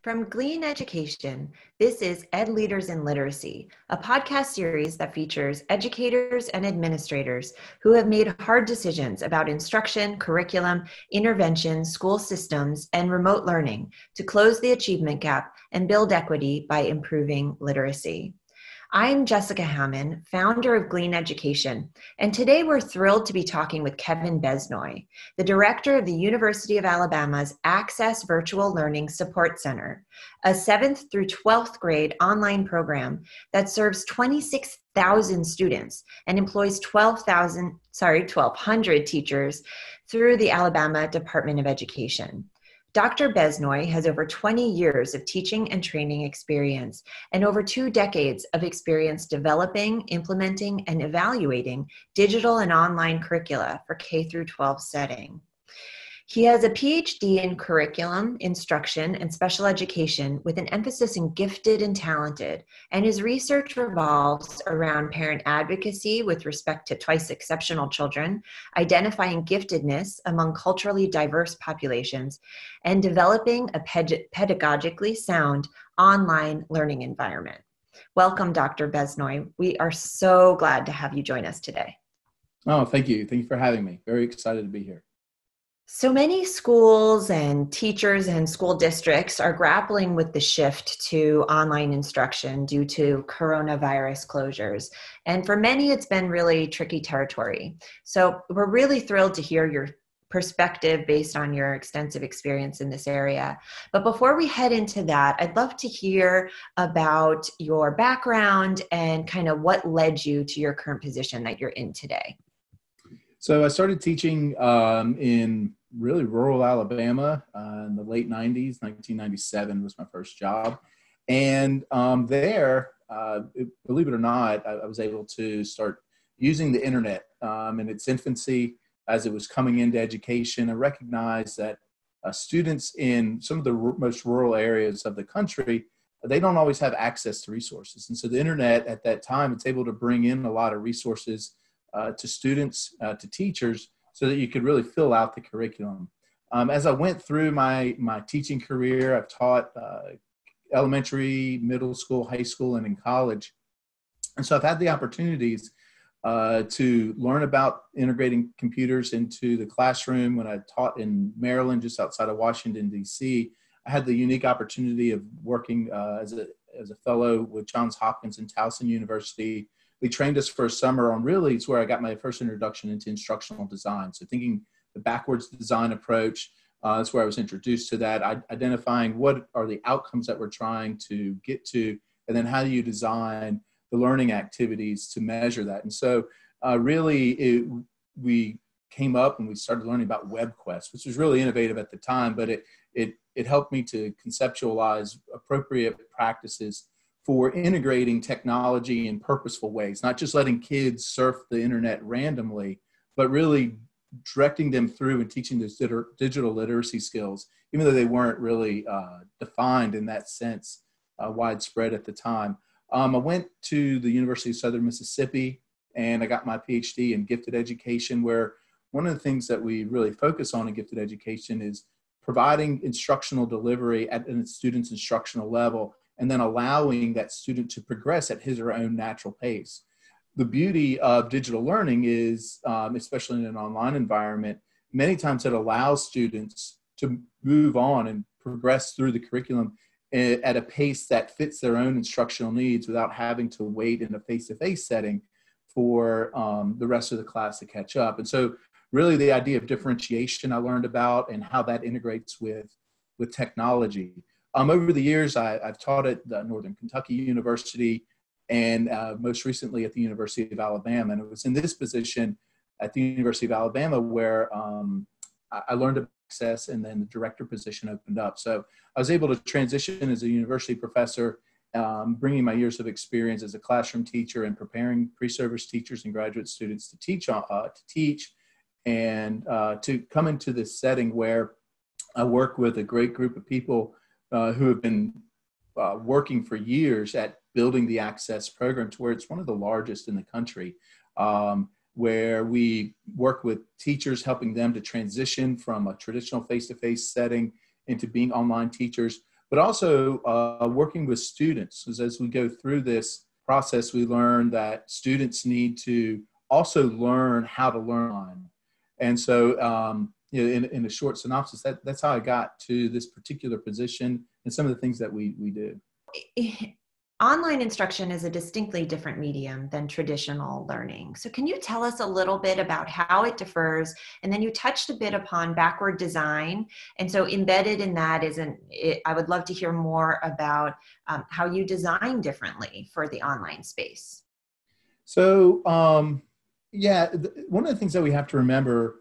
From Glean Education, this is Ed Leaders in Literacy, a podcast series that features educators and administrators who have made hard decisions about instruction, curriculum, intervention, school systems, and remote learning to close the achievement gap and build equity by improving literacy. I'm Jessica Hammond, founder of Glean Education, and today we're thrilled to be talking with Kevin Besnoy, the director of the University of Alabama's Access Virtual Learning Support Center, a 7th through 12th grade online program that serves 26,000 students and employs 1,200 teachers through the Alabama Department of Education. Dr. Besnoy has over 20 years of teaching and training experience and over 2 decades of experience developing, implementing, and evaluating digital and online curricula for K through 12 setting. He has a PhD in curriculum, instruction, and special education with an emphasis in gifted and talented, and his research revolves around parent advocacy with respect to twice exceptional children, identifying giftedness among culturally diverse populations, and developing a pedagogically sound online learning environment. Welcome, Dr. Besnoy. We are so glad to have you join us today. Oh, thank you. Thank you for having me. Very excited to be here. So many schools and teachers and school districts are grappling with the shift to online instruction due to coronavirus closures. And for many, it's been really tricky territory. So we're really thrilled to hear your perspective based on your extensive experience in this area. But before we head into that, I'd love to hear about your background and kind of what led you to your current position that you're in today. So I started teaching in really rural Alabama in the late 90s. 1997 was my first job. And there, believe it or not, I was able to start using the internet in its infancy as it was coming into education. I recognized that students in some of the most rural areas of the country, they don't always have access to resources. And so the internet at that time, it's able to bring in a lot of resources to students, to teachers, so that you could really fill out the curriculum. As I went through my teaching career, I've taught elementary, middle school, high school, and in college. And so I've had the opportunities to learn about integrating computers into the classroom. When I taught in Maryland, just outside of Washington, D.C., I had the unique opportunity of working as a fellow with Johns Hopkins and Towson University. They trained us for a summer on really, it's where I got my first introduction into instructional design. So thinking the backwards design approach, that's where I was introduced to that, identifying what are the outcomes that we're trying to get to, and then how do you design the learning activities to measure that. And so we came up and we started learning about WebQuest, which was really innovative at the time, but it helped me to conceptualize appropriate practices for integrating technology in purposeful ways, not just letting kids surf the internet randomly, but really directing them through and teaching those digital literacy skills, even though they weren't really defined in that sense, widespread at the time. I went to the University of Southern Mississippi and I got my PhD in gifted education, where one of the things that we really focus on in gifted education is providing instructional delivery at a student's instructional level, and then allowing that student to progress at his or her own natural pace. The beauty of digital learning is, especially in an online environment, many times it allows students to move on and progress through the curriculum at a pace that fits their own instructional needs without having to wait in a face-to-face setting for the rest of the class to catch up. And so really the idea of differentiation I learned about and how that integrates with technology. Over the years, I've taught at the Northern Kentucky University and most recently at the University of Alabama. And it was in this position at the University of Alabama where I learned about access, and then the director position opened up. So I was able to transition as a university professor, bringing my years of experience as a classroom teacher and preparing pre-service teachers and graduate students to teach and to come into this setting where I work with a great group of people who have been working for years at building the Access program to where it's one of the largest in the country, where we work with teachers, helping them to transition from a traditional face-to-face setting into being online teachers, but also working with students. Because as we go through this process, we learn that students need to also learn how to learn online. And so in a short synopsis, that's how I got to this particular position and some of the things that we do. Online instruction is a distinctly different medium than traditional learning. So can you tell us a little bit about how it differs? And then you touched a bit upon backward design. And so embedded in that I would love to hear more about how you design differently for the online space. So one of the things that we have to remember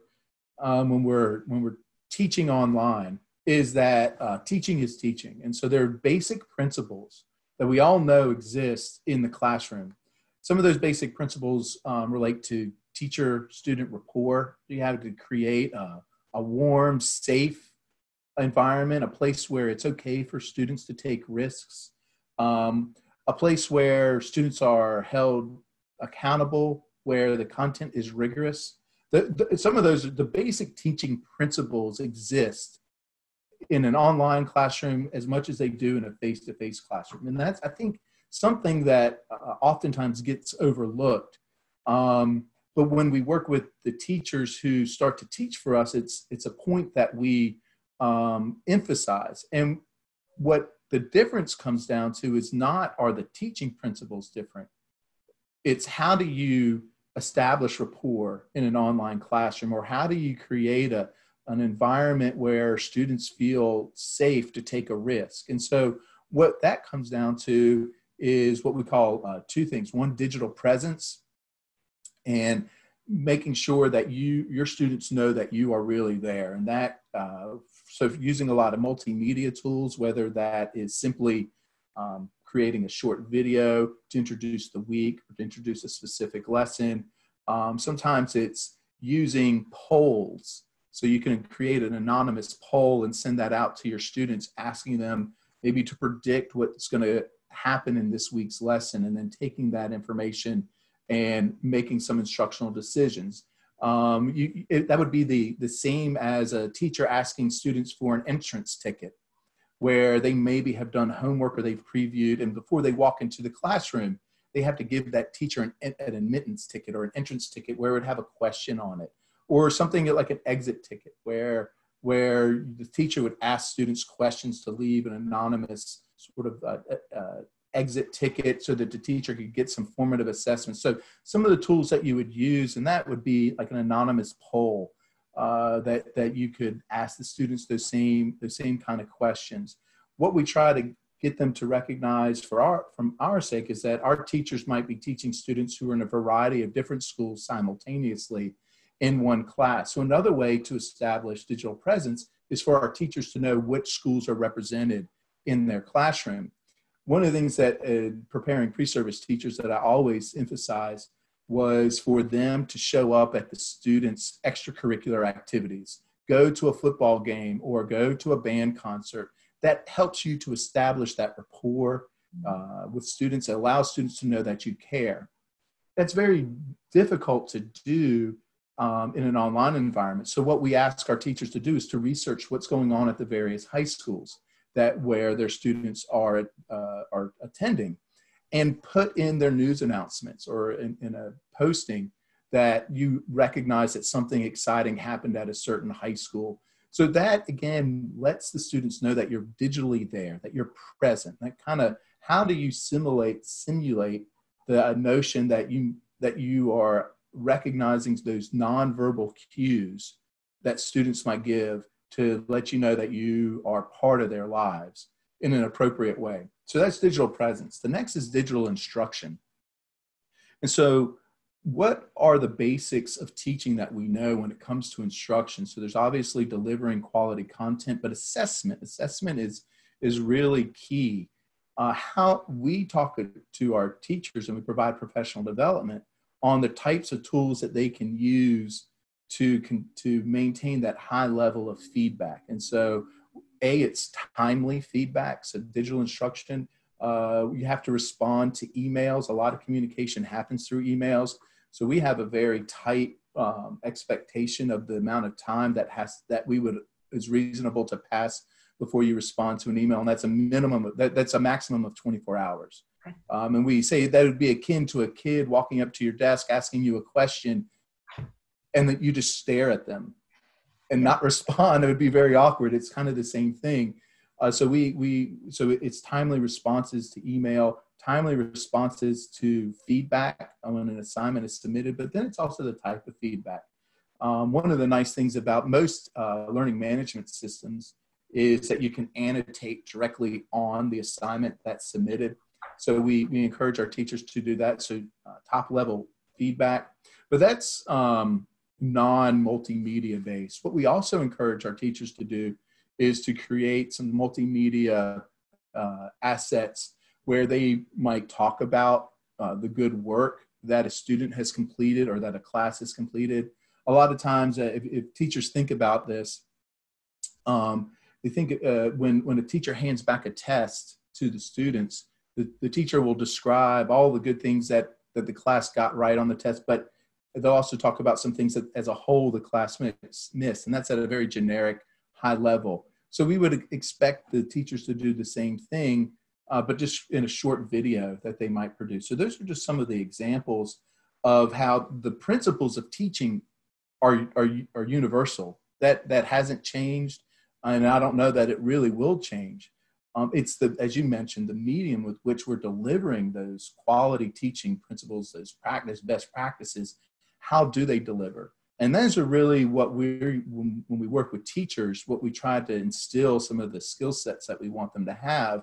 when we're teaching online is that teaching is teaching. And so there are basic principles that we all know exist in the classroom. Some of those basic principles relate to teacher-student rapport. You have to create a warm, safe environment, a place where it's okay for students to take risks, a place where students are held accountable, where the content is rigorous. Some of the basic teaching principles exist in an online classroom as much as they do in a face-to-face classroom. And that's, I think, something that oftentimes gets overlooked. But when we work with the teachers who start to teach for us, it's a point that we emphasize. And what the difference comes down to is not, are the teaching principles different? It's how do you establish rapport in an online classroom, or how do you create an environment where students feel safe to take a risk? And so what that comes down to is what we call two things. One, digital presence, and making sure that your students know that you are really there. And that, so using a lot of multimedia tools, whether that is simply creating a short video to introduce the week or to introduce a specific lesson. Sometimes it's using polls. So you can create an anonymous poll and send that out to your students, asking them maybe to predict what's going to happen in this week's lesson, and then taking that information and making some instructional decisions. That would be the same as a teacher asking students for an entrance ticket, where they maybe have done homework or they've previewed, and before they walk into the classroom, they have to give that teacher an admittance ticket or an entrance ticket where it would have a question on it, or something like an exit ticket where the teacher would ask students questions to leave an anonymous sort of exit ticket so that the teacher could get some formative assessments. So some of the tools that you would use, and that would be like an anonymous poll that you could ask the students those same kind of questions. What we try to get them to recognize from our sake is that our teachers might be teaching students who are in a variety of different schools simultaneously in one class. So another way to establish digital presence is for our teachers to know which schools are represented in their classroom. One of the things that preparing pre-service teachers that I always emphasize was for them to show up at the students' extracurricular activities, go to a football game or go to a band concert. That helps you to establish that rapport with students. It allows students to know that you care. That's very difficult to do in an online environment. So what we ask our teachers to do is to research what's going on at the various high schools where their students are attending, and put in their news announcements or in a posting that you recognize that something exciting happened at a certain high school. So that, again, lets the students know that you're digitally there, that you're present. That kind of, how do you simulate the notion that you are recognizing those nonverbal cues that students might give to let you know that you are part of their lives in an appropriate way. So that's digital presence. The next is digital instruction. And so what are the basics of teaching that we know when it comes to instruction? So there's obviously delivering quality content, but assessment is really key. How we talk to our teachers and we provide professional development on the types of tools that they can use to maintain that high level of feedback. And so it's timely feedback. So digital instruction, you have to respond to emails. A lot of communication happens through emails. So we have a very tight expectation of the amount of time that is reasonable to pass before you respond to an email. And that's a minimum, that's a maximum of 24 hours. Okay. And we say that would be akin to a kid walking up to your desk, asking you a question, and that you just stare at them and not respond. It would be very awkward. It's kind of the same thing. So it's timely responses to email, timely responses to feedback when an assignment is submitted, but then it's also the type of feedback. One of the nice things about most learning management systems is that you can annotate directly on the assignment that's submitted. So we encourage our teachers to do that. So top level feedback, but that's non-multimedia based. What we also encourage our teachers to do is to create some multimedia assets where they might talk about the good work that a student has completed or that a class has completed. A lot of times, if teachers think about this, they think when a teacher hands back a test to the students, the teacher will describe all the good things that the class got right on the test, but they'll also talk about some things that as a whole the class missed, and that's at a very generic, high level. So we would expect the teachers to do the same thing, but just in a short video that they might produce. So those are just some of the examples of how the principles of teaching are universal. That hasn't changed, and I don't know that it really will change. It's as you mentioned, the medium with which we're delivering those quality teaching principles, those best practices. How do they deliver? And those are really what when we work with teachers, what we try to instill some of the skill sets that we want them to have,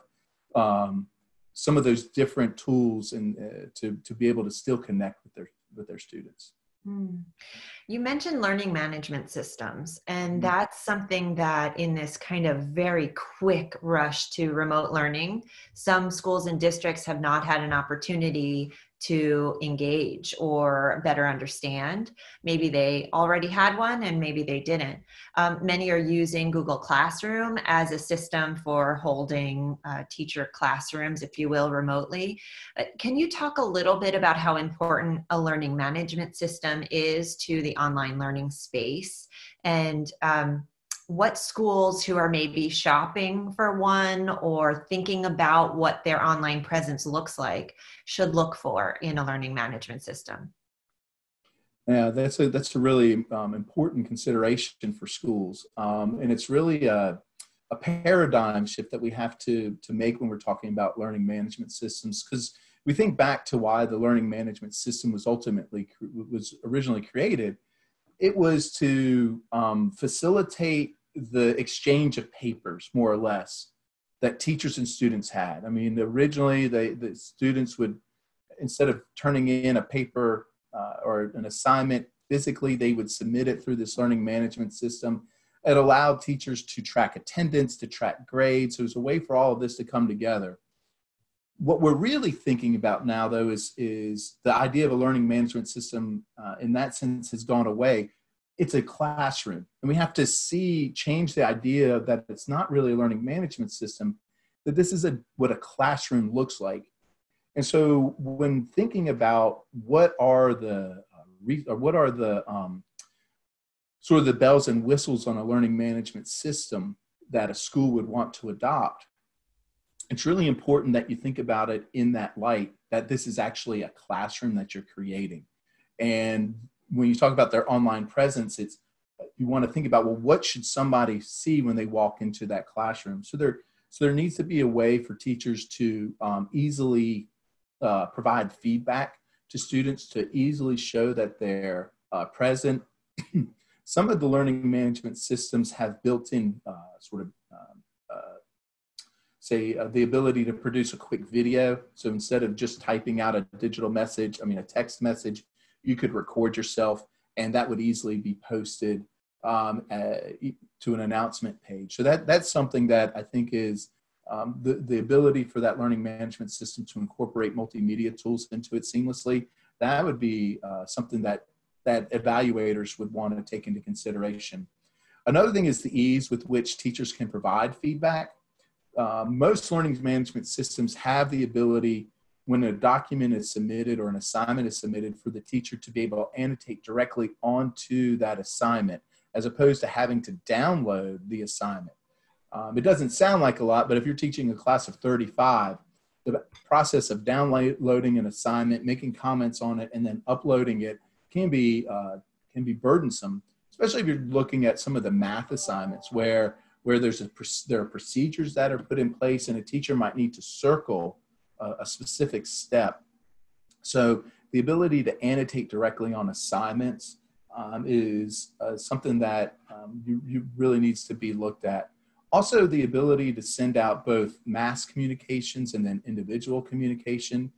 some of those different tools and to be able to still connect with their students. You mentioned learning management systems, and that's something that in this kind of very quick rush to remote learning, some schools and districts have not had an opportunity to engage or better understand. Maybe they already had one and maybe they didn't. Many are using Google Classroom as a system for holding teacher classrooms, if you will, remotely. Can you talk a little bit about how important a learning management system is to the online learning space, and what schools who are maybe shopping for one or thinking about what their online presence looks like should look for in a learning management system? Yeah, that's a really important consideration for schools, and it's really a paradigm shift that we have to make when we're talking about learning management systems, because we think back to why the learning management system was originally created. It was to facilitate the exchange of papers, more or less, that teachers and students had. I mean, originally the students would, instead of turning in a paper or an assignment physically, they would submit it through this learning management system. It allowed teachers to track attendance, to track grades. So it was a way for all of this to come together. What we're really thinking about now, though, is the idea of a learning management system in that sense has gone away. It's a classroom. And we have to change the idea that it's not really a learning management system, that this is what a classroom looks like. And so when thinking about what are the sort of the bells and whistles on a learning management system that a school would want to adopt, it's really important that you think about it in that light, that this is actually a classroom that you're creating. And when you talk about their online presence, you want to think about, well, what should somebody see when they walk into that classroom? So there needs to be a way for teachers to easily provide feedback to students, to easily show that they're present. Some of the learning management systems have built-in the ability to produce a quick video. So instead of just typing out a digital message, a text message, you could record yourself, and that would easily be posted to an announcement page. So that's something that I think is the ability for that learning management system to incorporate multimedia tools into it seamlessly. That would be something that evaluators would want to take into consideration. Another thing is the ease with which teachers can provide feedback. Most learning management systems have the ability, when a document is submitted or an assignment is submitted, for the teacher to be able to annotate directly onto that assignment, as opposed to having to download the assignment. It doesn't sound like a lot, but if you're teaching a class of 35, the process of downloading an assignment, making comments on it, and then uploading it can be burdensome, especially if you're looking at some of the math assignments where there are procedures that are put in place, and a teacher might need to circle a specific step. So the ability to annotate directly on assignments is something that you really needs to be looked at. Also, the ability to send out both mass communications and then individual communication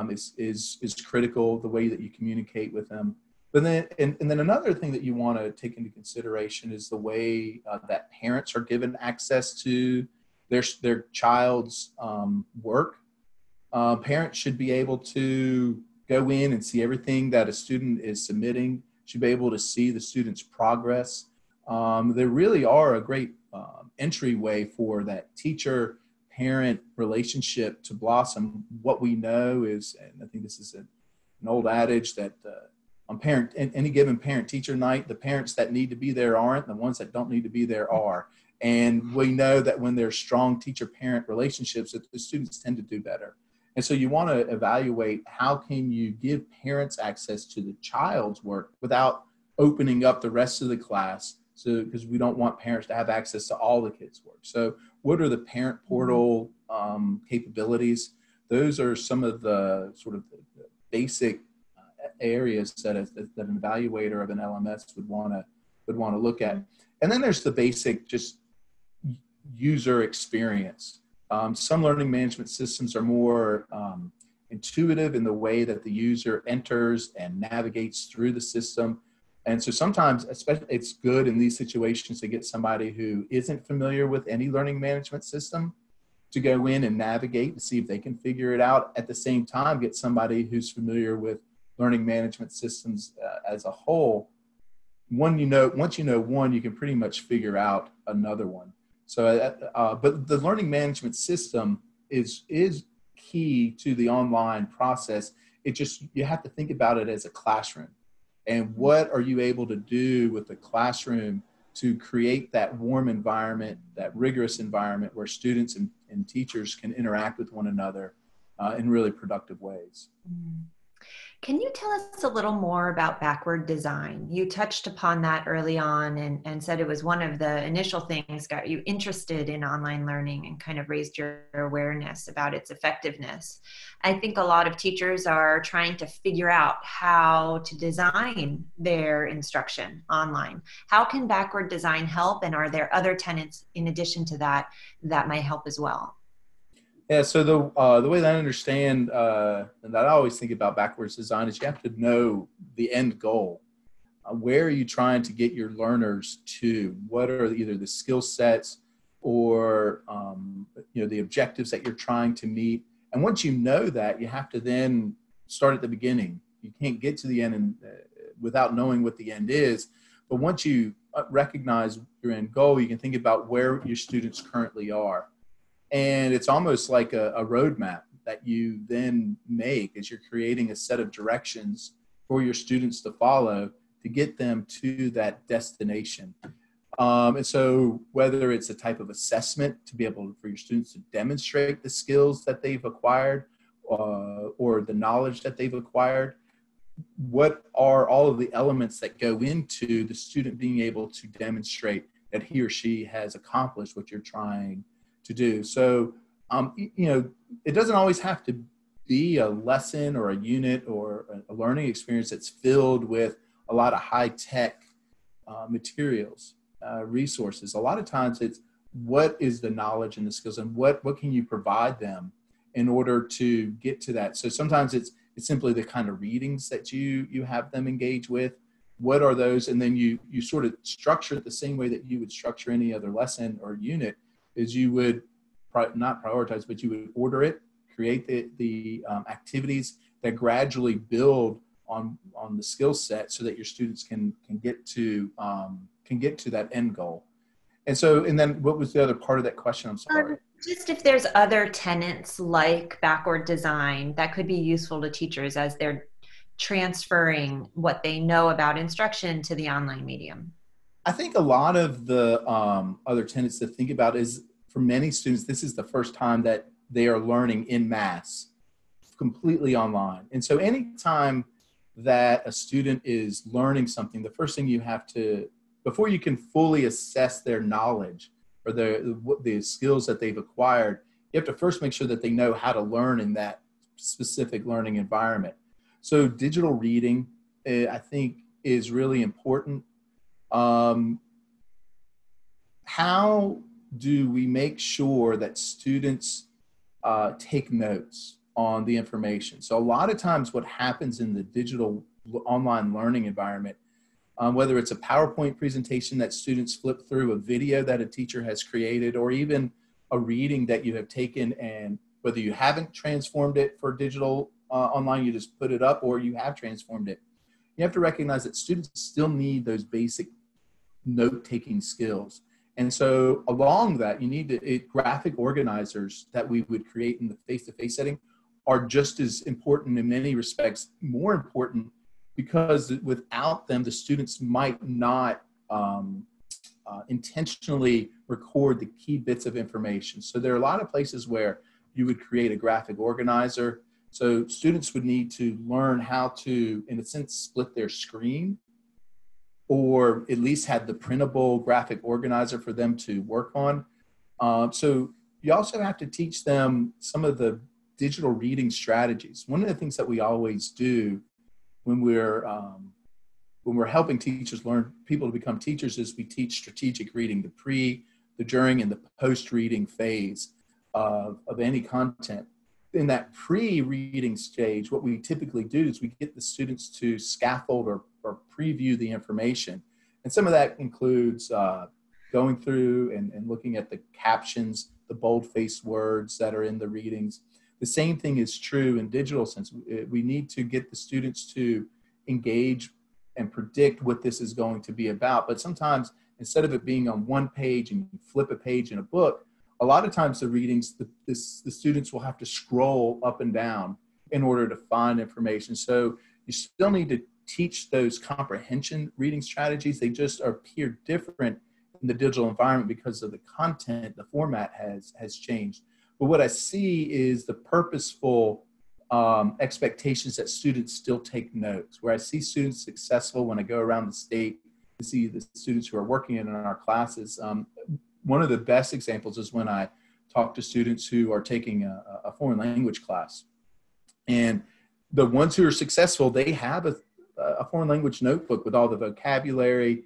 is critical, the way that you communicate with them. But then, and then another thing that you want to take into consideration is the way that parents are given access to their child's work. Parents should be able to go in and see everything that a student is submitting, should be able to see the student's progress. They really are a great entryway for that teacher-parent relationship to blossom. What we know is, and I think this is an old adage, that on any given parent-teacher night, the parents that need to be there aren't, the ones that don't need to be there are. And we know that when there's strong teacher-parent relationships, that the students tend to do better. And so you want to evaluate how can you give parents access to the child's work without opening up the rest of the class. So, because we don't want parents to have access to all the kids' work. So what are the parent portal capabilities? Those are some of the sort of the basic areas that an evaluator of an LMS would want to look at. And then there's the basic just user experience. Some learning management systems are more intuitive in the way that the user enters and navigates through the system. And so sometimes, especially, it's good in these situations to get somebody who isn't familiar with any learning management system to go in and navigate and see if they can figure it out. At the same time, get somebody who's familiar with learning management systems as a whole. Once you know one, you can pretty much figure out another one. So, but the learning management system is key to the online process. You have to think about it as a classroom. And what are you able to do with the classroom to create that warm environment, that rigorous environment where students and teachers can interact with one another in really productive ways? Can you tell us a little more about backward design? You touched upon that early on and said it was one of the initial things got you interested in online learning and kind of raised your awareness about its effectiveness. I think a lot of teachers are trying to figure out how to design their instruction online. How can backward design help, and are there other tenets in addition to that that might help as well? Yeah, so the way that I understand and that I always think about backwards design is you have to know the end goal. Where are you trying to get your learners to? What are either the skill sets or the objectives that you're trying to meet? And once you know that, you have to then start at the beginning. You can't get to the end without knowing what the end is. But once you recognize your end goal, you can think about where your students currently are. And it's almost like a roadmap that you then make as you're creating a set of directions for your students to follow to get them to that destination. And so whether it's a type of assessment to be able for your students to demonstrate the skills that they've acquired or the knowledge that they've acquired, what are all of the elements that go into the student being able to demonstrate that he or she has accomplished what you're trying to do. So, it doesn't always have to be a lesson or a unit or a learning experience that's filled with a lot of high-tech materials, resources. A lot of times it's what is the knowledge and the skills and what can you provide them in order to get to that. So sometimes it's simply the kind of readings that you have them engage with. What are those? And then you sort of structure it the same way that you would structure any other lesson or unit. Is you would not prioritize, but you would order it, create the activities that gradually build on the skill set so that your students can get to that end goal. And then what was the other part of that question? I'm sorry. Just if there's other tenets like backward design that could be useful to teachers as they're transferring what they know about instruction to the online medium. I think a lot of the other tenets to think about is, for many students, this is the first time that they are learning in mass, completely online. And so anytime that a student is learning something, the first thing you have to, before you can fully assess their knowledge or the skills that they've acquired, you have to first make sure that they know how to learn in that specific learning environment. So digital reading, I think, is really important. How do we make sure that students take notes on the information? So a lot of times what happens in the digital online learning environment, whether it's a PowerPoint presentation that students flip through, a video that a teacher has created, or even a reading that you have taken, and whether you haven't transformed it for digital online, you just put it up, or you have transformed it, you have to recognize that students still need those basic note-taking skills. And so along that, you need graphic organizers that we would create in the face-to-face setting are just as important, in many respects, more important, because without them, the students might not intentionally record the key bits of information. So there are a lot of places where you would create a graphic organizer. So students would need to learn how to, in a sense, split their screen, or at least have the printable graphic organizer for them to work on. So you also have to teach them some of the digital reading strategies. One of the things that we always do when we're helping teachers learn, people to become teachers, is we teach strategic reading, the pre, the during, and the post-reading phase of any content. In that pre-reading stage, what we typically do is we get the students to scaffold or preview the information. And some of that includes going through and looking at the captions, the bold-faced words that are in the readings. The same thing is true in digital sense. We need to get the students to engage and predict what this is going to be about. But sometimes, instead of it being on one page and you flip a page in a book, a lot of times the readings, the students will have to scroll up and down in order to find information. So you still need to teach those comprehension reading strategies. They just appear different in the digital environment because of the content, the format has changed. But what I see is the purposeful expectations that students still take notes. Where I see students successful when I go around the state to see the students who are working in our classes. One of the best examples is when I talk to students who are taking a foreign language class. And the ones who are successful, they have a foreign language notebook with all the vocabulary,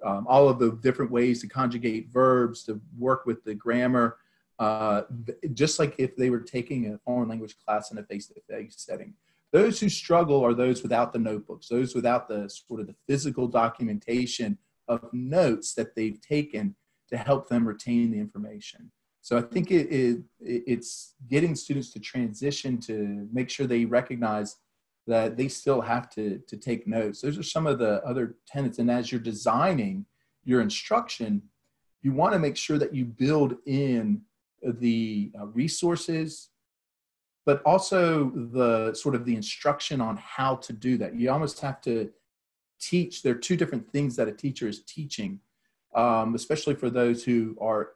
all of the different ways to conjugate verbs, to work with the grammar, just like if they were taking a foreign language class in a face-to-face setting. Those who struggle are those without the notebooks, those without the sort of the physical documentation of notes that they've taken to help them retain the information. So I think it's getting students to transition to make sure they recognize that they still have to take notes. Those are some of the other tenets. And as you're designing your instruction, you want to make sure that you build in the resources, but also the sort of the instruction on how to do that. You almost have to teach. There are two different things that a teacher is teaching. Especially for those who are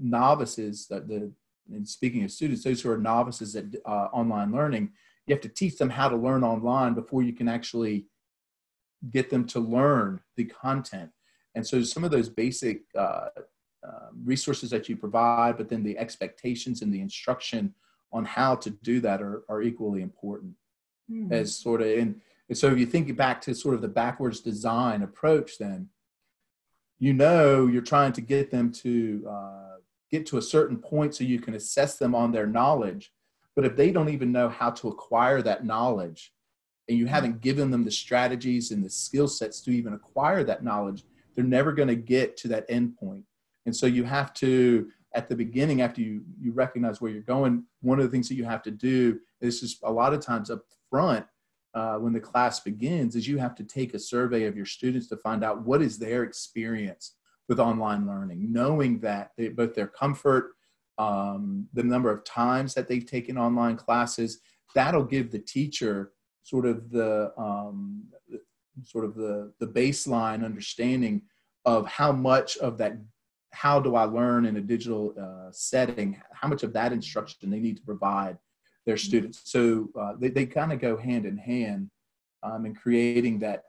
novices, and speaking of students, those who are novices at online learning, you have to teach them how to learn online before you can actually get them to learn the content. And so some of those basic resources that you provide, but then the expectations and the instruction on how to do that are equally important. As sort of, and so if you think back to sort of the backwards design approach, then you're trying to get them to get to a certain point so you can assess them on their knowledge. But if they don't even know how to acquire that knowledge, and you haven't given them the strategies and the skill sets to even acquire that knowledge, they're never going to get to that end point. And so you have to, at the beginning, after you recognize where you're going, one of the things that you have to do is just a lot of times up front, when the class begins, is you have to take a survey of your students to find out what is their experience with online learning, knowing that both their comfort, the number of times that they've taken online classes, that'll give the teacher sort of the baseline understanding of how much of that, how do I learn in a digital setting, how much of that instruction they need to provide their students. So they kind of go hand in hand in creating that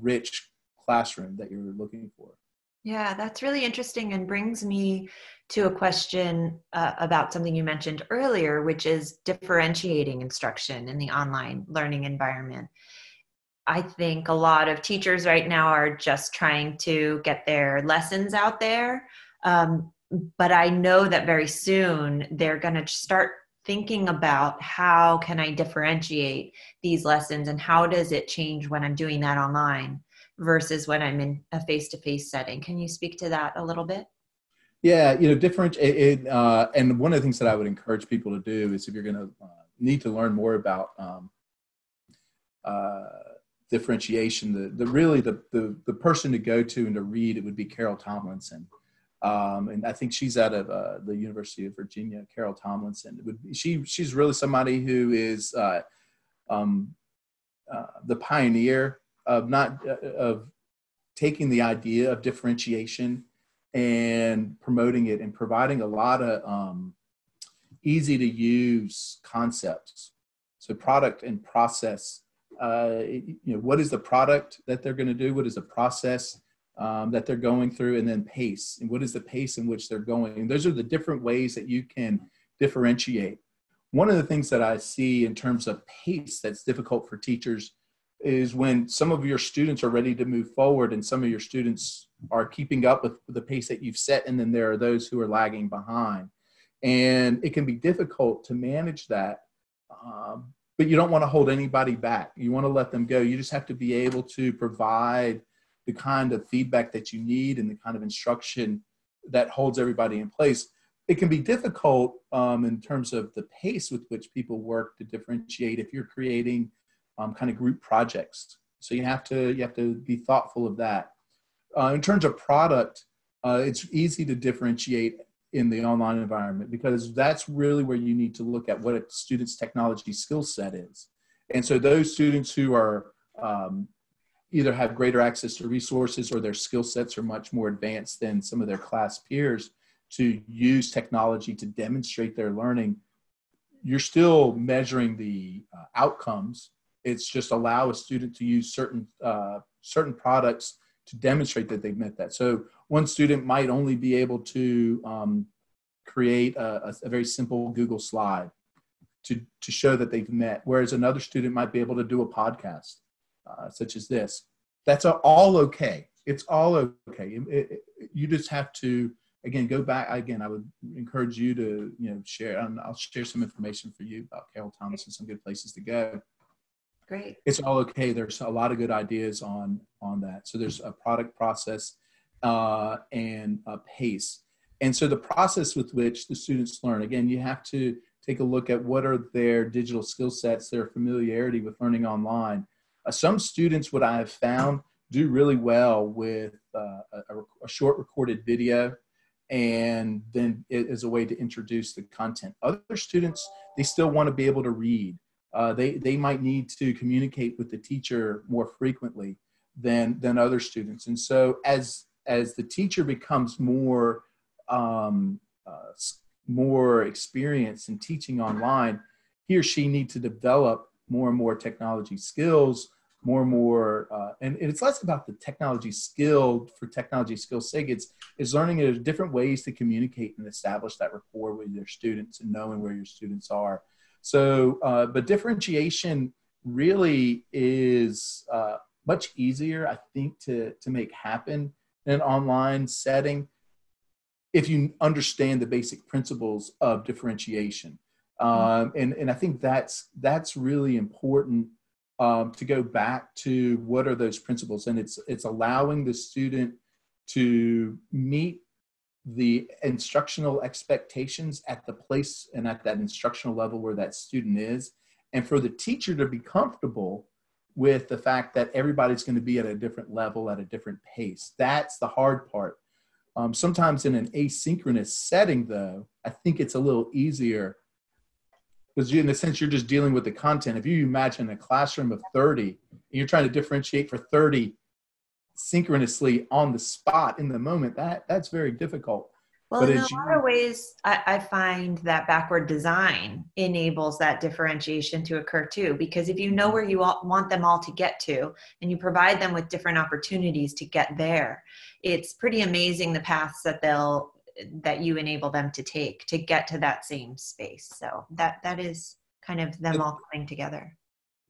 rich classroom that you're looking for. Yeah, that's really interesting and brings me to a question about something you mentioned earlier, which is differentiating instruction in the online learning environment. I think a lot of teachers right now are just trying to get their lessons out there. But I know that very soon they're going to start thinking about how can I differentiate these lessons and how does it change when I'm doing that online versus when I'm in a face-to-face setting. Can you speak to that a little bit? Yeah, different. And one of the things that I would encourage people to do is if you're going to need to learn more about differentiation, the person to go to and to read it would be Carol Tomlinson. And I think she's out of the University of Virginia, Carol Tomlinson. She's really somebody who is the pioneer of taking the idea of differentiation and promoting it and providing a lot of easy to use concepts. So product and process. What is the product that they're going to do? What is the process that they're going through? And then pace. And what is the pace in which they're going? And those are the different ways that you can differentiate. One of the things that I see in terms of pace that's difficult for teachers is when some of your students are ready to move forward and some of your students are keeping up with the pace that you've set, and then there are those who are lagging behind. And it can be difficult to manage that, but you don't want to hold anybody back. You want to let them go. You just have to be able to provide the kind of feedback that you need and the kind of instruction that holds everybody in place. It can be difficult in terms of the pace with which people work to differentiate if you're creating kind of group projects. So you have to be thoughtful of that. In terms of product, it's easy to differentiate in the online environment because that's really where you need to look at what a student's technology skill set is. And so those students who are either have greater access to resources or their skill sets are much more advanced than some of their class peers to use technology to demonstrate their learning, you're still measuring the outcomes. It's just allow a student to use certain products to demonstrate that they've met that. So one student might only be able to create a very simple Google slide to show that they've met, whereas another student might be able to do a podcast such as this. That's all okay. It's all okay. You just have to, again, go back. Again, I would encourage you to share, and I'll share some information for you about Carol Thomas and some good places to go. Great. It's all okay. There's a lot of good ideas on that. So there's a product, process, and a pace. And so the process with which the students learn, again, you have to take a look at what are their digital skill sets, their familiarity with learning online. Some students, what I have found, do really well with a short recorded video, and then it is a way to introduce the content. Other students, they still want to be able to read. They might need to communicate with the teacher more frequently than other students. And so as the teacher becomes more experienced in teaching online, he or she needs to develop more and more technology skills, and it's less about the technology skill for technology skill's sake. It's learning there's different ways to communicate and establish that rapport with your students and knowing where your students are. So, but differentiation really is much easier, I think, to make happen in an online setting if you understand the basic principles of differentiation. And I think that's really important to go back to what are those principles. And it's allowing the student to meet the instructional expectations at the place and at that instructional level where that student is, and for the teacher to be comfortable with the fact that everybody's going to be at a different level, at a different pace. That's the hard part. Sometimes in an asynchronous setting, though, I think it's a little easier because in a sense, you're just dealing with the content. If you imagine a classroom of 30, and you're trying to differentiate for 30 synchronously on the spot in the moment, that's very difficult. Well, But in a as lot you, of ways, I find that backward design enables that differentiation to occur too, because if you know where you want them all to get to and you provide them with different opportunities to get there, it's pretty amazing the paths that you enable them to take to get to that same space. So that is kind of them all coming together.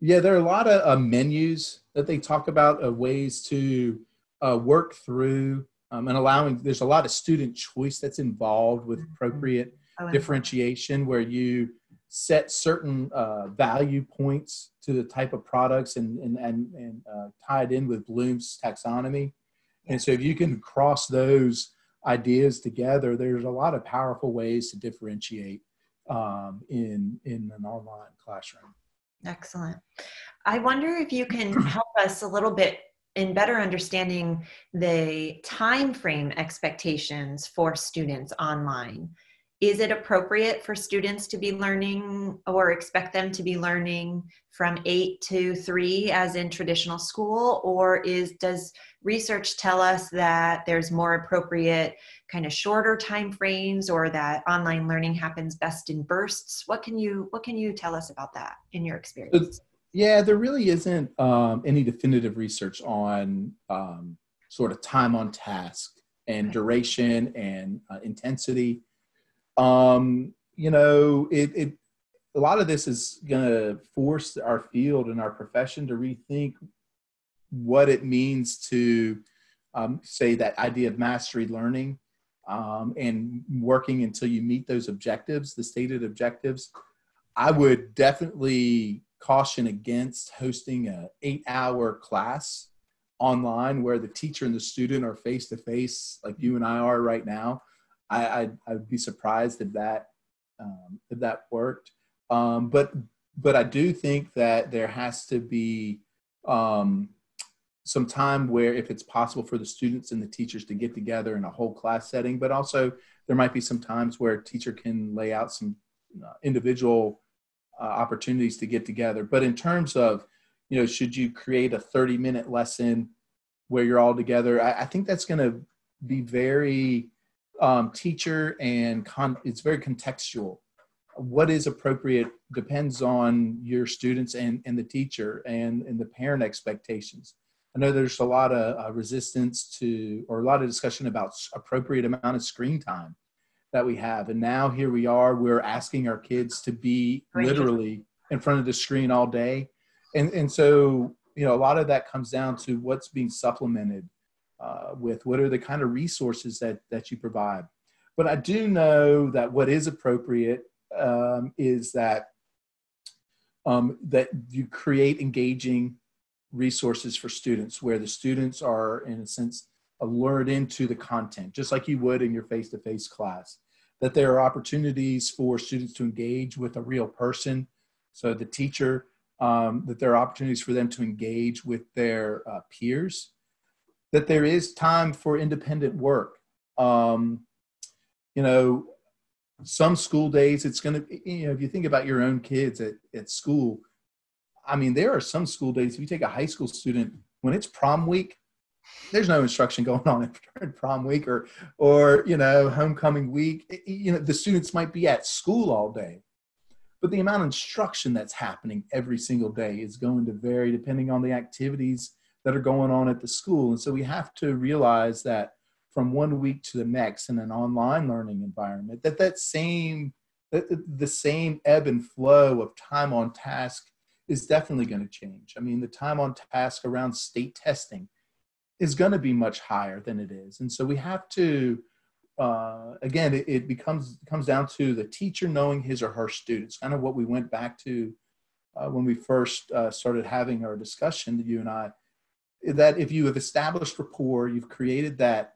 yeah, there are a lot of menus that they talk about, ways to work through and allowing, there's a lot of student choice that's involved with appropriate Oh, important. differentiation where you set certain value points to the type of products and tie it in with Bloom's taxonomy. And so if you can cross those ideas together, there's a lot of powerful ways to differentiate in an online classroom. Excellent. I wonder if you can help us a little bit in better understanding the time frame expectations for students online. Is it appropriate for students to be learning or expect them to be learning from 8 to 3 as in traditional school? Or does research tell us that there's more appropriate kind of shorter time frames, or that online learning happens best in bursts? What can you tell us about that in your So, experience? yeah, there really isn't any definitive research on sort of time on task and duration and intensity. A lot of this is going to force our field and our profession to rethink what it means to say that idea of mastery learning and working until you meet those objectives, the stated objectives. I would definitely caution against hosting an 8-hour class online where the teacher and the student are face to face, like you and I are right now. I'd be surprised if that worked. But I do think that there has to be some time where, if it's possible for the students and the teachers to get together in a whole class setting, but also there might be some times where a teacher can lay out some individual opportunities to get together. But in terms of, should you create a 30-minute lesson where you're all together? I think that's going to be very teacher and it's very contextual. What is appropriate depends on your students and the teacher and the parent expectations. I know there's a lot of resistance to, or a lot of discussion about appropriate amount of screen time that we have. And now here we are, we're asking our kids to be literally in front of the screen all day. And so, a lot of that comes down to what's being supplemented with, what are the kind of resources that you provide. But I do know that what is appropriate is that that you create engaging resources for students where the students are, in a sense, lured into the content, just like you would in your face-to-face class. That there are opportunities for students to engage with a real person. So the teacher, that there are opportunities for them to engage with their peers. That there is time for independent work. Some school days, it's going to, if you think about your own kids at school, I mean, there are some school days, if you take a high school student, when it's prom week, there's no instruction going on in prom week or homecoming week. The students might be at school all day, but the amount of instruction that's happening every single day is going to vary depending on the activities that are going on at the school. And so we have to realize that from one week to the next in an online learning environment, the same ebb and flow of time on task is definitely going to change. I mean, the time on task around state testing is going to be much higher than it is. And so we have to, again, it comes down to the teacher knowing his or her students, kind of what we went back to when we first started having our discussion, you and I, that if you have established rapport, you've created that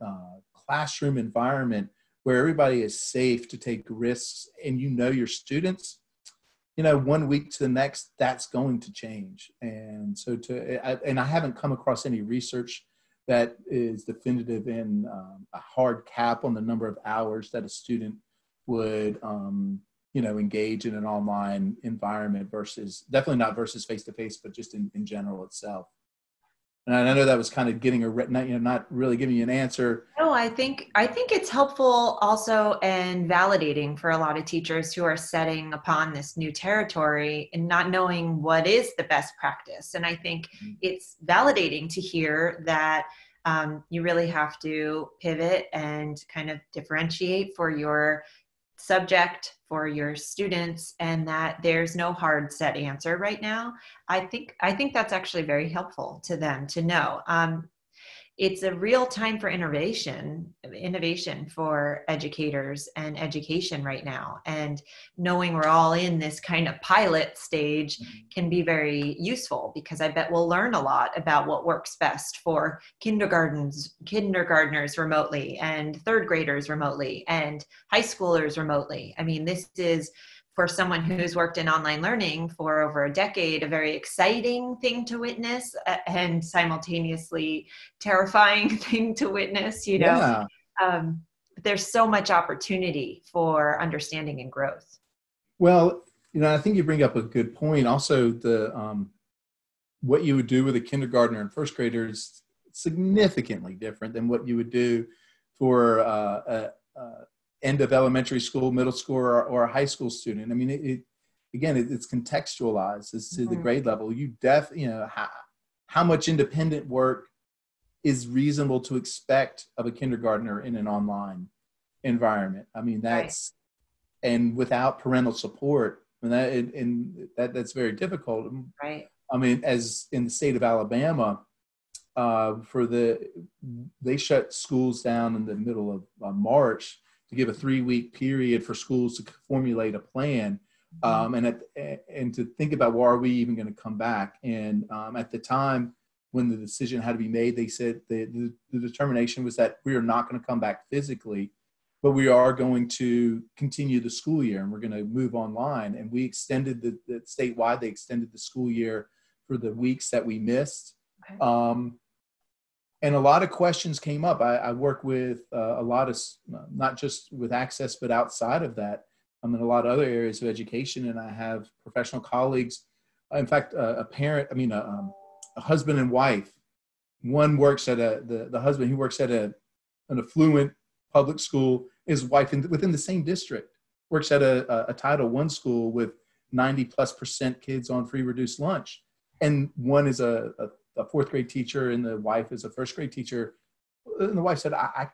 classroom environment where everybody is safe to take risks and your students, 1 week to the next, that's going to change. And so I haven't come across any research that is definitive in a hard cap on the number of hours that a student would, engage in an online environment versus, definitely not versus face-to-face, but just in general itself. And I know that was kind of getting not really giving you an answer. No, I think it's helpful also and validating for a lot of teachers who are setting upon this new territory and not knowing what is the best practice. And I think it's validating to hear that you really have to pivot and kind of differentiate for your subject, for your students, and that there's no hard set answer right now. I think that's actually very helpful to them to know. It's a real time for innovation for educators and education right now. And knowing we're all in this kind of pilot stage can be very useful, because I bet we'll learn a lot about what works best for kindergartners remotely, and third graders remotely, and high schoolers remotely. I mean, this is, for someone who's worked in online learning for over a decade, a very exciting thing to witness, and simultaneously terrifying thing to witness, Yeah. There's so much opportunity for understanding and growth. Well, I think you bring up a good point. Also, what you would do with a kindergartner and first grader is significantly different than what you would do for end of elementary school, middle school, or a high school student. I mean, it's contextualized as to the grade level. How much independent work is reasonable to expect of a kindergartner in an online environment. I mean, and without parental support, that's very difficult. Right. I mean, as in the state of Alabama, they shut schools down in the middle of March to give a 3-week period for schools to formulate a plan, and to think about, well, are we even going to come back? And at the time when the decision had to be made, they said the determination was that we are not going to come back physically, but we are going to continue the school year, and we're going to move online. And we extended the statewide, they extended the school year for the weeks that we missed. Okay. And a lot of questions came up. I work with a lot of, not just with Access, but outside of that, I'm in a lot of other areas of education, and I have professional colleagues. In fact, a husband and wife. One works at the husband, he works at an affluent public school. His wife, within the same district, works at a Title I school with 90+% kids on free reduced lunch. And one is a fourth grade teacher, and the wife is a first grade teacher. And the wife said, I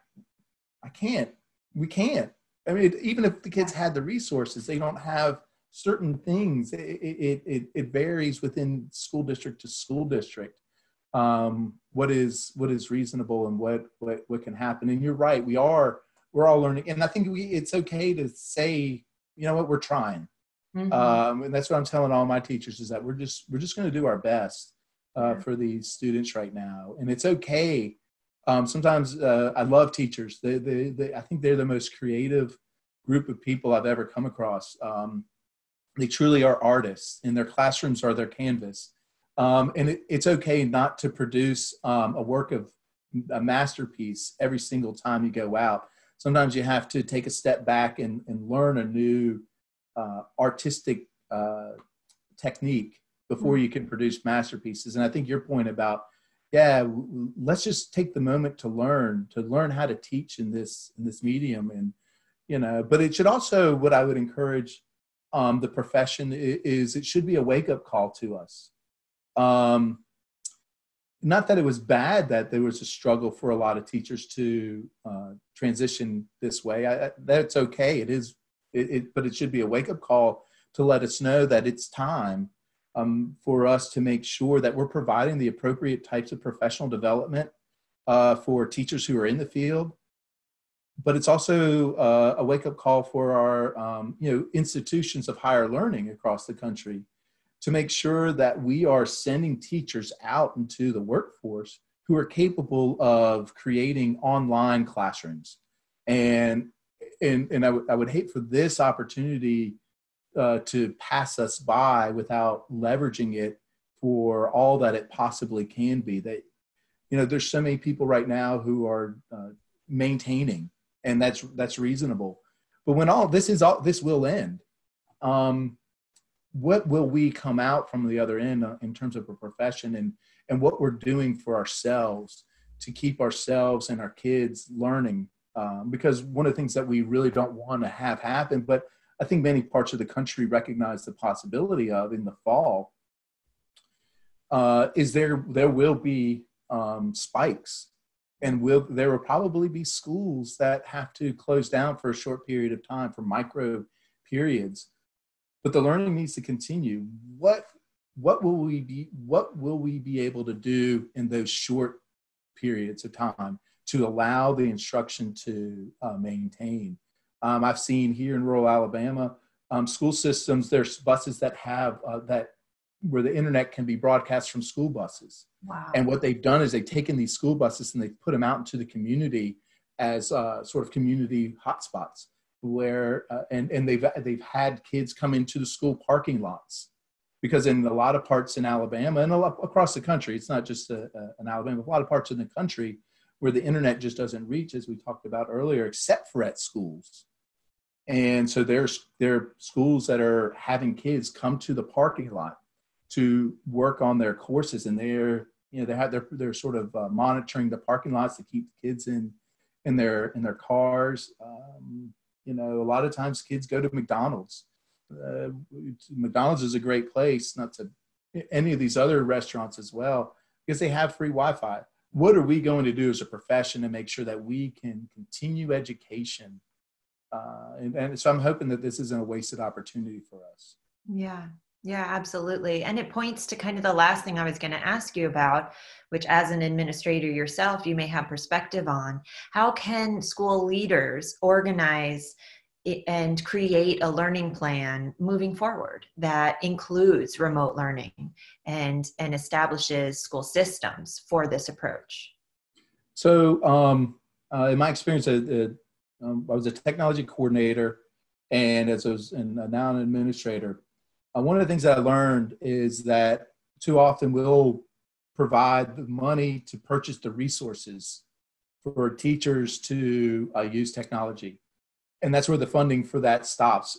can't, we can't. I mean, even if the kids had the resources, they don't have certain things. It varies within school district to school district. What is reasonable and what can happen. And you're right, we're all learning. And I think it's okay to say, you know what, we're trying. And that's what I'm telling all my teachers, is that we're just going to do our best for these students right now. And it's okay. Sometimes I love teachers. I think they're the most creative group of people I've ever come across. They truly are artists, and their classrooms are their canvas. And it's okay not to produce a masterpiece every single time you go out. Sometimes you have to take a step back and learn a new artistic technique before you can produce masterpieces. And I think your point about, let's just take the moment to learn how to teach in this medium. And, but it should also, what I would encourage the profession is, it should be a wake-up call to us. Not that it was bad that there was a struggle for a lot of teachers to transition this way. That's okay. It is, but it should be a wake-up call to let us know that it's time for us to make sure that we're providing the appropriate types of professional development for teachers who are in the field. But it's also a wake-up call for our institutions of higher learning across the country, to make sure that we are sending teachers out into the workforce who are capable of creating online classrooms. And I would hate for this opportunity to pass us by without leveraging it for all that it possibly can be. That, there's so many people right now who are maintaining, and that's reasonable. But when this will end, what will we come out from the other end in terms of a profession, and what we're doing for ourselves to keep ourselves and our kids learning. Because one of the things that we really don't want to have happen, but I think many parts of the country recognize the possibility of in the fall, is there will be spikes, and there will probably be schools that have to close down for a short period of time, for micro periods. But the learning needs to continue. What will we be able to do in those short periods of time to allow the instruction to maintain? I've seen here in rural Alabama, school systems, there's buses that have where the internet can be broadcast from school buses. Wow. And what they've done is they've taken these school buses and they've put them out into the community as sort of community hotspots, where and they've had kids come into the school parking lots, because in a lot of parts in Alabama and across the country, it's not just in Alabama, a lot of parts in the country where the internet just doesn't reach, as we talked about earlier, except for at schools. And so there are schools that are having kids come to the parking lot to work on their courses, and they're sort of monitoring the parking lots to keep the kids in their cars. A lot of times kids go to McDonald's. McDonald's is a great place, not to any of these other restaurants as well, because they have free Wi-Fi. What are we going to do as a profession to make sure that we can continue education? And so I'm hoping that this isn't a wasted opportunity for us. Yeah, absolutely. And it points to kind of the last thing I was going to ask you about, which as an administrator yourself, you may have perspective on. How can school leaders organize and create a learning plan moving forward that includes remote learning and establishes school systems for this approach? So in my experience, I was a technology coordinator, and now an administrator. One of the things that I learned is that too often we'll provide the money to purchase the resources for teachers to use technology. And that's where the funding for that stops.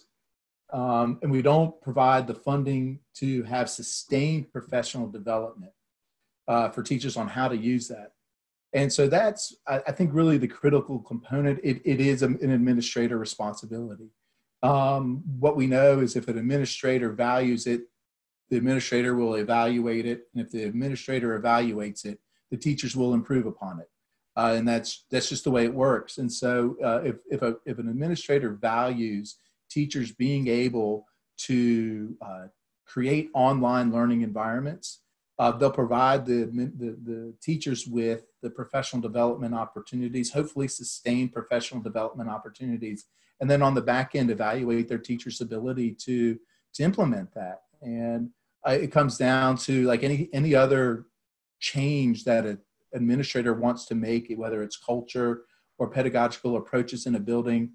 And we don't provide the funding to have sustained professional development for teachers on how to use that. And so that's, I think, really the critical component. It is an administrator responsibility. What we know is if an administrator values it, the administrator will evaluate it. And if the administrator evaluates it, the teachers will improve upon it. And that's just the way it works. And so if an administrator values teachers being able to create online learning environments, they'll provide the teachers with the professional development opportunities, hopefully sustained professional development opportunities, and then on the back end, evaluate their teachers' ability to implement that. And it comes down to, like any other change that an administrator wants to make, whether it's culture or pedagogical approaches in a building,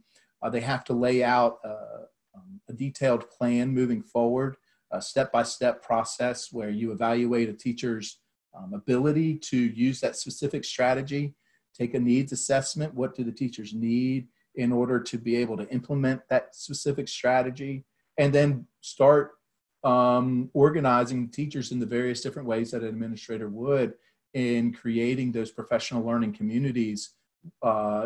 they have to lay out a detailed plan moving forward, a step-by-step process where you evaluate a teacher's ability to use that specific strategy, take a needs assessment. What do the teachers need in order to be able to implement that specific strategy, and then start organizing teachers in the various different ways that an administrator would in creating those professional learning communities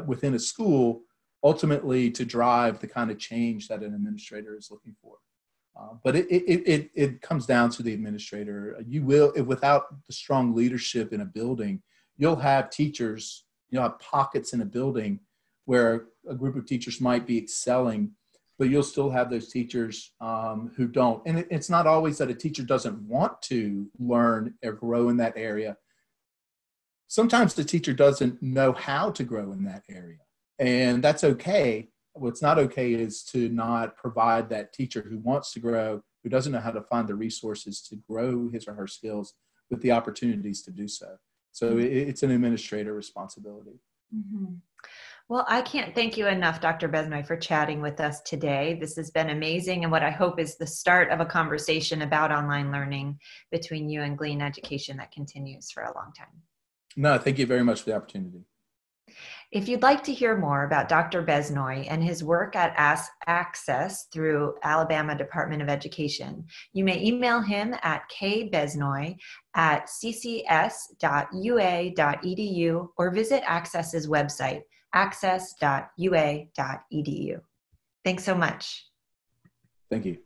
within a school, ultimately to drive the kind of change that an administrator is looking for. But it comes down to the administrator. Without the strong leadership in a building, you'll have teachers, you'll have pockets in a building where a group of teachers might be excelling, but you'll still have those teachers who don't. And it's not always that a teacher doesn't want to learn or grow in that area. Sometimes the teacher doesn't know how to grow in that area, and that's okay. What's not okay is to not provide that teacher who wants to grow, who doesn't know how to find the resources to grow his or her skills, with the opportunities to do so. So it's an administrator responsibility. Mm-hmm. Well, I can't thank you enough, Dr. Besnoy, for chatting with us today. This has been amazing, and what I hope is the start of a conversation about online learning between you and Glean Education that continues for a long time. No, thank you very much for the opportunity. If you'd like to hear more about Dr. Besnoy and his work at Access through Alabama Department of Education, you may email him at kbesnoy@ccs.ua.edu or visit Access's website, access.ua.edu. Thanks so much. Thank you.